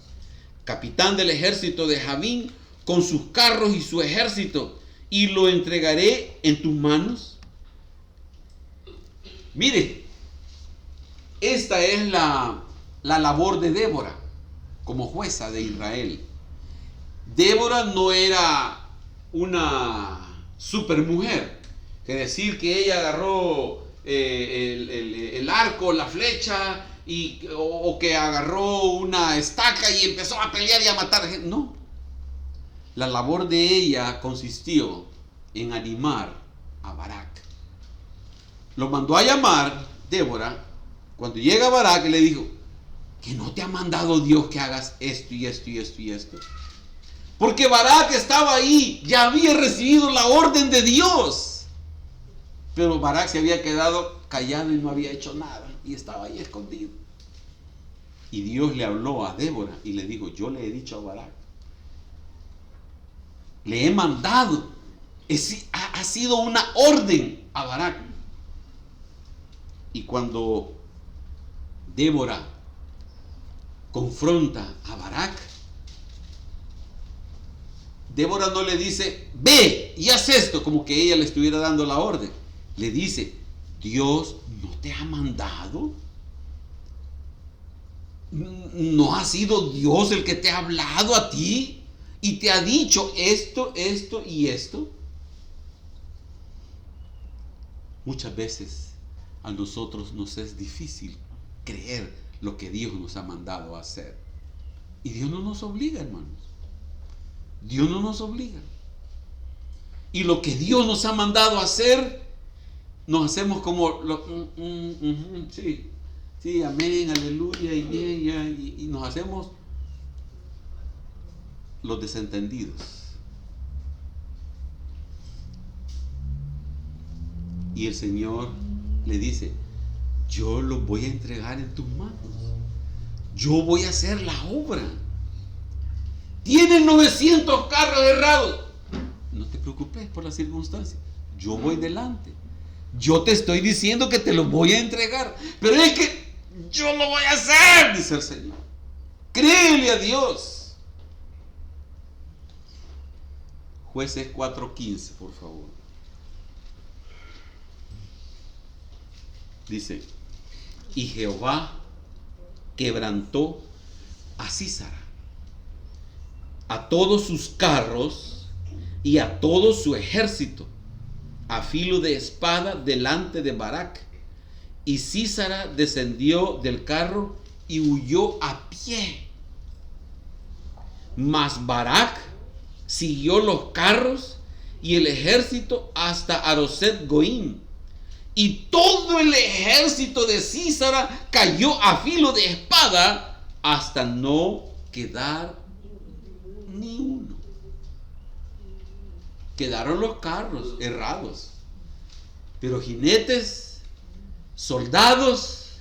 capitán del ejército de Jabín, con sus carros y su ejército, y lo entregaré en tus manos. Mire, esta es la labor de Débora como jueza de Israel. Débora no era una supermujer, que decir que ella agarró el arco, la flecha, o que agarró una estaca y empezó a pelear y a matar gente. No. La labor de ella consistió en animar a Barak. Lo mandó a llamar Débora. Cuando llega Barak, le dijo: que no te ha mandado Dios que hagas esto y esto y esto y esto. Porque Barak estaba ahí, ya había recibido la orden de Dios. Pero Barak se había quedado callado y no había hecho nada, y estaba ahí escondido. Y Dios le habló a Débora y le dijo: yo le he dicho a Barak, le he mandado, ha sido una orden a Barak. Y cuando Débora confronta a Barak, Débora no le dice, ve y haz esto, como que ella le estuviera dando la orden. Le dice, Dios no te ha mandado. ¿No ha sido Dios el que te ha hablado a ti y te ha dicho esto, esto y esto? Muchas veces a nosotros nos es difícil creer lo que Dios nos ha mandado a hacer. Y Dios no nos obliga, hermanos. Dios no nos obliga. Y lo que Dios nos ha mandado a hacer, nos hacemos como sí. Sí, amén, aleluya, y nos hacemos los desentendidos. Y el Señor le dice, yo lo voy a entregar en tus manos. Yo voy a hacer la obra. Tienen 900 carros errados. No te preocupes por las circunstancias. Yo voy delante. Yo te estoy diciendo que te lo voy a entregar. Pero es que yo lo voy a hacer, dice el Señor. Créele a Dios. Jueces 4:15, por favor. Dice, y Jehová quebrantó a Sísara, a todos sus carros y a todo su ejército, a filo de espada delante de Barak. Y Sísara descendió del carro y huyó a pie. Mas Barak siguió los carros y el ejército hasta Aroset Goim. Y todo el ejército de Sísara cayó a filo de espada hasta no quedar ni uno. Quedaron los carros errados, pero jinetes, soldados,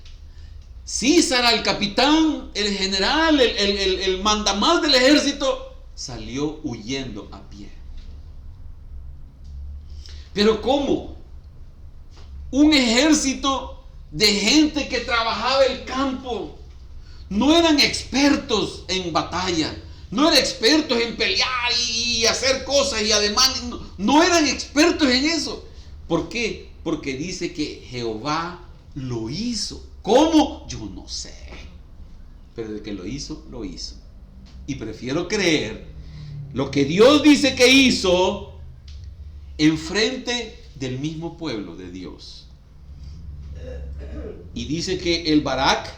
Sísara, el capitán, el general, el mandamás del ejército, salió huyendo a pie. Pero ¿cómo? Un ejército de gente que trabajaba el campo. No eran expertos en batalla, no eran expertos en pelear y hacer cosas y además no eran expertos en eso. ¿Por qué? Porque dice que Jehová lo hizo. ¿Cómo? Yo no sé. Pero de que lo hizo, lo hizo. Y prefiero creer lo que Dios dice que hizo enfrente del mismo pueblo de Dios. Y dice que el Barak,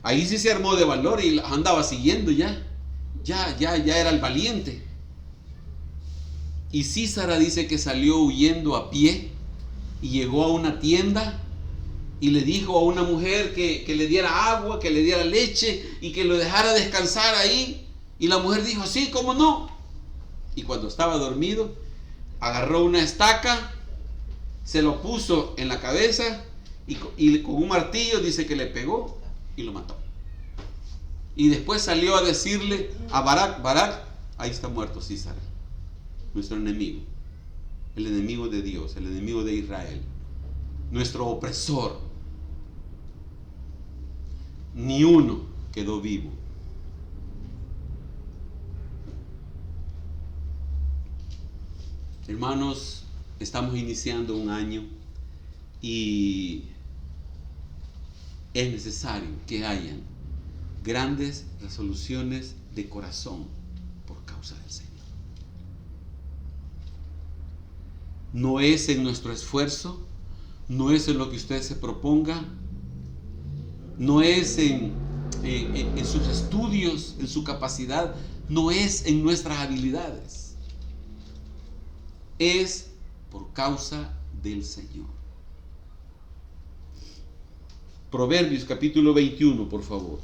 ahí sí se armó de valor y andaba siguiendo ya era el valiente. Y Sísara dice que salió huyendo a pie y llegó a una tienda y le dijo a una mujer que le diera agua, que le diera leche y que lo dejara descansar ahí. Y la mujer dijo, sí, ¿cómo no? Y cuando estaba dormido, agarró una estaca, se lo puso en la cabeza y con un martillo dice que le pegó y lo mató. Y después salió a decirle a Barak, Barak, ahí está muerto Sísara, nuestro enemigo, el enemigo de Dios, el enemigo de Israel, nuestro opresor. Ni uno quedó vivo. Hermanos, estamos iniciando un año y es necesario que hayan grandes resoluciones de corazón por causa del Señor. No es en nuestro esfuerzo, no es en lo que usted se proponga, no es en sus estudios, en su capacidad, no es en nuestras habilidades. Es por causa del Señor. Proverbios capítulo 21, por favor.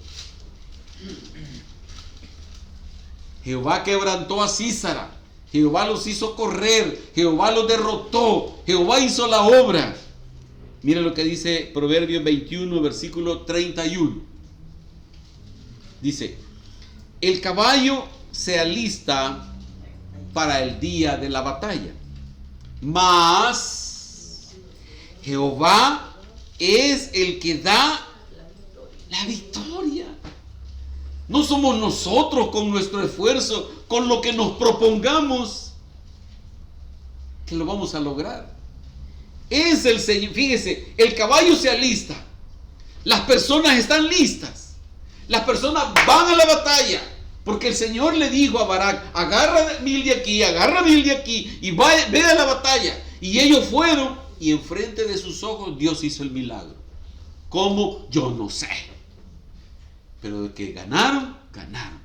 Jehová quebrantó a Sísara, Jehová los hizo correr, Jehová los derrotó, Jehová hizo la obra. Mira lo que dice Proverbios 21, versículo 31. Dice, el caballo se alista para el día de la batalla, mas Jehová es el que da La victoria. No somos nosotros con nuestro esfuerzo, con lo que nos propongamos, que lo vamos a lograr. Es el Señor. Fíjese, el caballo se alista. Las personas están listas. Las personas van a la batalla. Porque el Señor le dijo a Barak, agarra 1000 de aquí, agarra 1000 de aquí y ve a la batalla. Y ellos fueron y enfrente de sus ojos Dios hizo el milagro. ¿Cómo? Yo no sé. Pero de que ganaron, ganaron.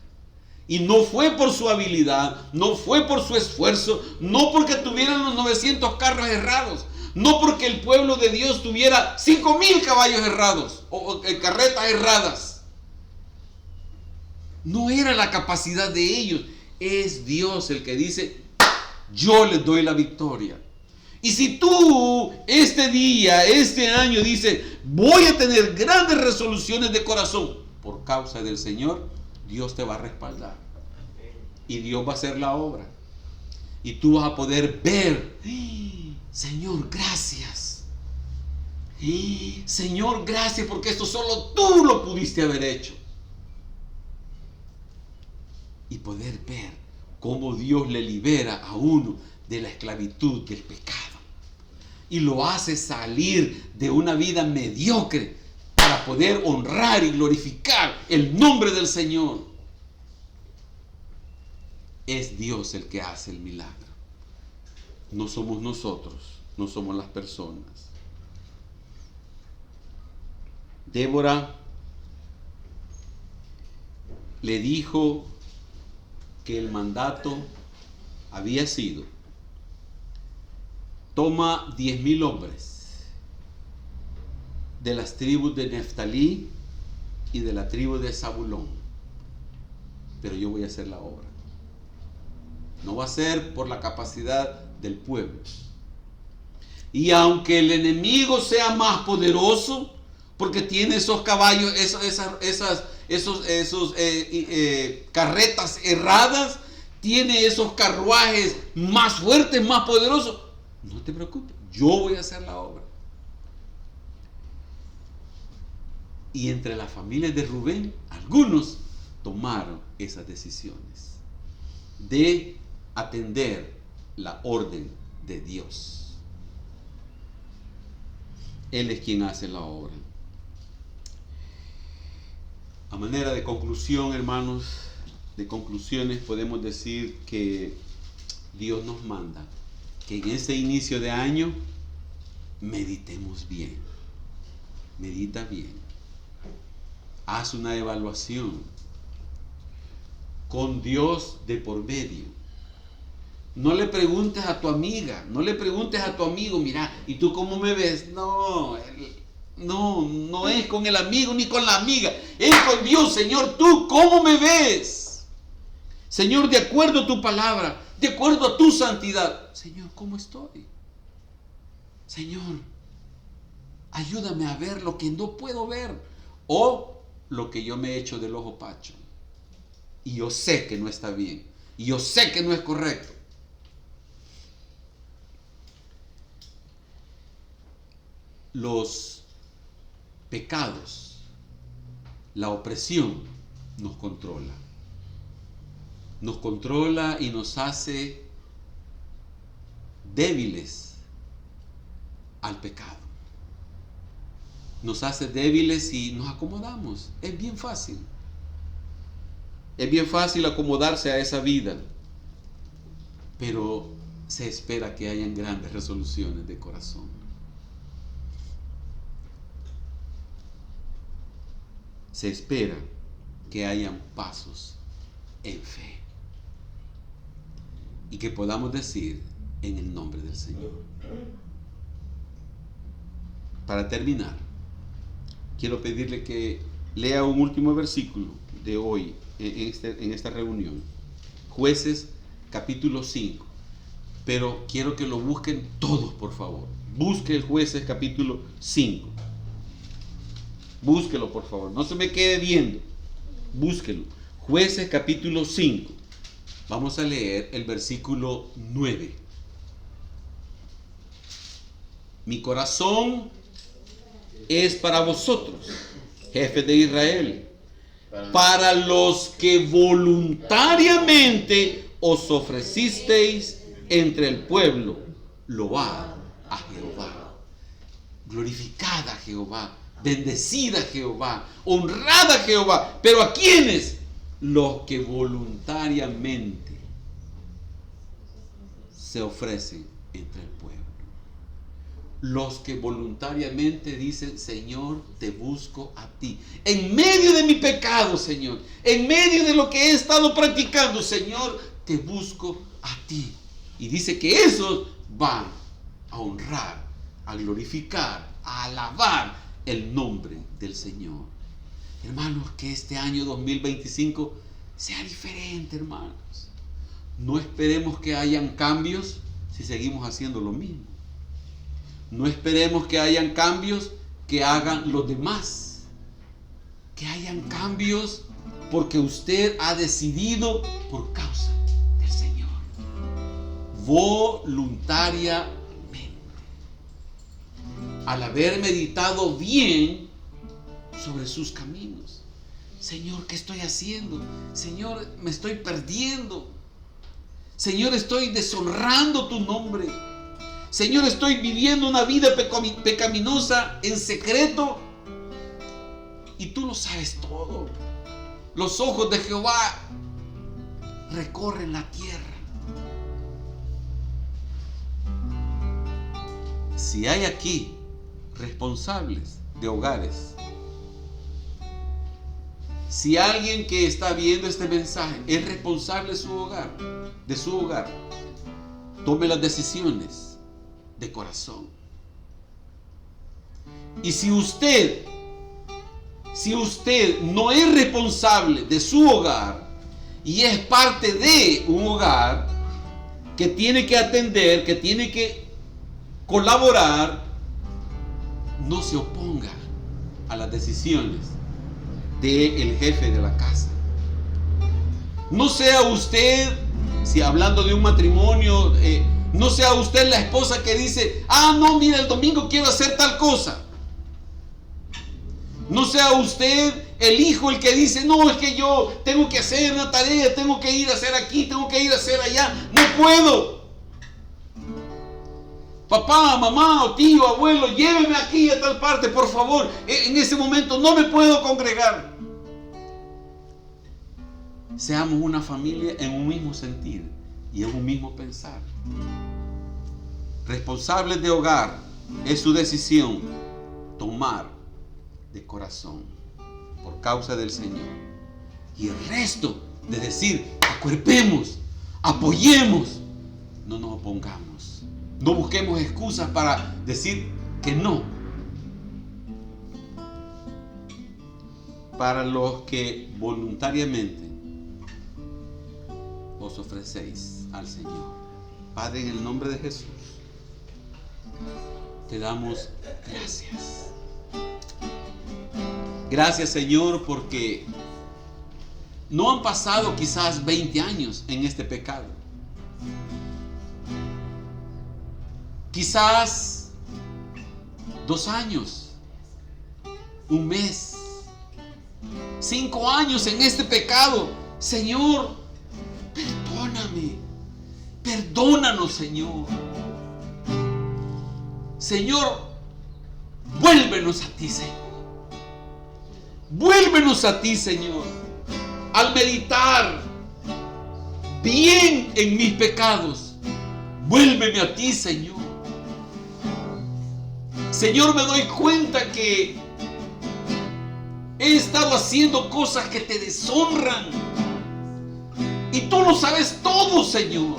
Y no fue por su habilidad, no fue por su esfuerzo, no porque tuvieran los 900 carros errados, no porque el pueblo de Dios tuviera 5000 caballos errados o carretas erradas. No era la capacidad de ellos, es Dios el que dice, yo les doy la victoria. Y si tú este día, este año dices, voy a tener grandes resoluciones de corazón por causa del Señor, Dios te va a respaldar. Y Dios va a hacer la obra. Y tú vas a poder ver, Señor, gracias. Señor, gracias porque esto solo tú lo pudiste haber hecho. Y poder ver cómo Dios le libera a uno de la esclavitud del pecado. Y lo hace salir de una vida mediocre para poder honrar y glorificar el nombre del Señor. Es Dios el que hace el milagro. No somos nosotros, no somos las personas. Débora le dijo que el mandato había sido: toma 10,000 hombres de las tribus de Neftalí y de la tribu de Zabulón, pero yo voy a hacer la obra. No va a ser por la capacidad del pueblo. Y aunque el enemigo sea más poderoso, porque tiene esos caballos, esos carretas erradas, tiene esos carruajes más fuertes, más poderosos, no te preocupes, yo voy a hacer la obra. Y entre las familias de Rubén, algunos tomaron esas decisiones de atender la orden de Dios. Él es quien hace la obra. A manera de conclusión, hermanos, de conclusiones, podemos decir que Dios nos manda que en este inicio de año meditemos bien. Medita bien. Haz una evaluación con Dios de por medio. No le preguntes a tu amiga, no le preguntes a tu amigo, mira, ¿y tú cómo me ves? No es con el amigo ni con la amiga, es con Dios. Señor, ¿tú cómo me ves? Señor, de acuerdo a tu palabra, de acuerdo a tu santidad, Señor, ¿cómo estoy? Señor, ayúdame a ver lo que no puedo ver o lo que yo me he hecho del ojo pacho. Y yo sé que no está bien, y yo sé que no es correcto. Los pecados, la opresión nos controla. Nos controla y nos hace débiles al pecado. Nos hace débiles y nos acomodamos. Es bien fácil. Es bien fácil acomodarse a esa vida. Pero se espera que hayan grandes resoluciones de corazón. Se espera que hayan pasos en fe. Y que podamos decir en el nombre del Señor. Para terminar, quiero pedirle que lea un último versículo de hoy en esta reunión. Jueces capítulo 5. Pero quiero que lo busquen todos, por favor. Busque el Jueces capítulo 5. Búsquelo, por favor. No se me quede viendo. Búsquelo. Jueces capítulo 5. Vamos a leer el versículo 9. Mi corazón es para vosotros jefes de Israel, para los que voluntariamente os ofrecisteis entre el pueblo, load a Jehová, glorificad a Jehová, bendecid a Jehová, honrad a Jehová. ¿Pero a quiénes? Los que voluntariamente se ofrecen entre el pueblo. Los que voluntariamente dicen: Señor, te busco a ti. En medio de mi pecado, Señor, en medio de lo que he estado practicando, Señor, te busco a ti. Y dice que esos van a honrar, a glorificar, a alabar el nombre del Señor. Hermanos, que este año 2025 sea diferente, hermanos. No esperemos que hayan cambios si seguimos haciendo lo mismo. No esperemos que hayan cambios que hagan los demás. Que hayan cambios porque usted ha decidido por causa del Señor. Voluntariamente. Al haber meditado bien sobre sus caminos. Señor, ¿qué estoy haciendo? Señor, me estoy perdiendo. Señor, estoy deshonrando tu nombre. Señor, estoy viviendo una vida pecaminosa en secreto. Y tú lo sabes todo. Los ojos de Jehová recorren la tierra. Si hay aquí responsables de hogares, si alguien que está viendo este mensaje es responsable de su hogar, tome las decisiones de corazón. Y si usted no es responsable de su hogar y es parte de un hogar que tiene que atender, que tiene que colaborar, no se oponga a las decisiones del jefe de la casa. No sea usted, si hablando de un matrimonio, no sea usted la esposa que dice: no, mira, el domingo quiero hacer tal cosa. No sea usted el hijo el que dice: no, es que yo tengo que hacer una tarea, tengo que ir a hacer aquí, tengo que ir a hacer allá, no puedo. Papá, mamá, o tío, abuelo, lléveme aquí a tal parte, por favor. En ese momento no me puedo congregar. Seamos una familia en un mismo sentir y en un mismo pensar. Responsables de hogar, es su decisión tomar de corazón por causa del Señor. Y el resto de decir: acuerpemos, apoyemos, no nos opongamos. No busquemos excusas para decir que no. Para los que voluntariamente os ofrecéis al Señor. Padre, en el nombre de Jesús, te damos gracias. Gracias, Señor, porque no han pasado quizás 20 años en este pecado. Quizás 2 años, 1 mes, 5 años en este pecado. Señor, perdóname, perdónanos, Señor. Señor, vuélvenos a ti, Señor. Vuélvenos a ti, Señor. Al meditar bien en mis pecados, vuélveme a ti, Señor. Señor, me doy cuenta que he estado haciendo cosas que te deshonran. Y tú lo sabes todo, Señor.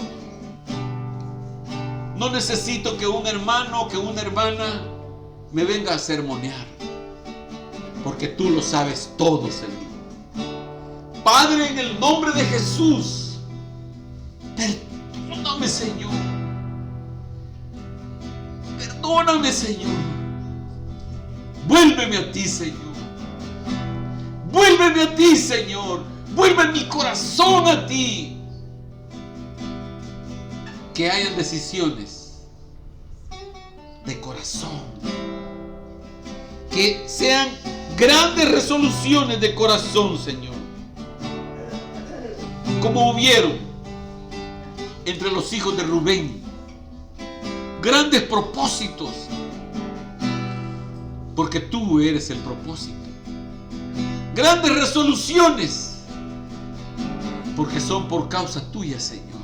No necesito que un hermano, que una hermana me venga a sermonear, porque tú lo sabes todo, Señor. Padre, en el nombre de Jesús, perdóname, Señor. Perdóname, Señor. Vuélveme a ti, Señor. Vuélveme a ti, Señor. Vuelve mi corazón a ti. Que hayan decisiones de corazón. Que sean grandes resoluciones de corazón, Señor, como hubieron entre los hijos de Rubén. Grandes propósitos, porque tú eres el propósito. Grandes resoluciones, porque son por causa tuya, Señor.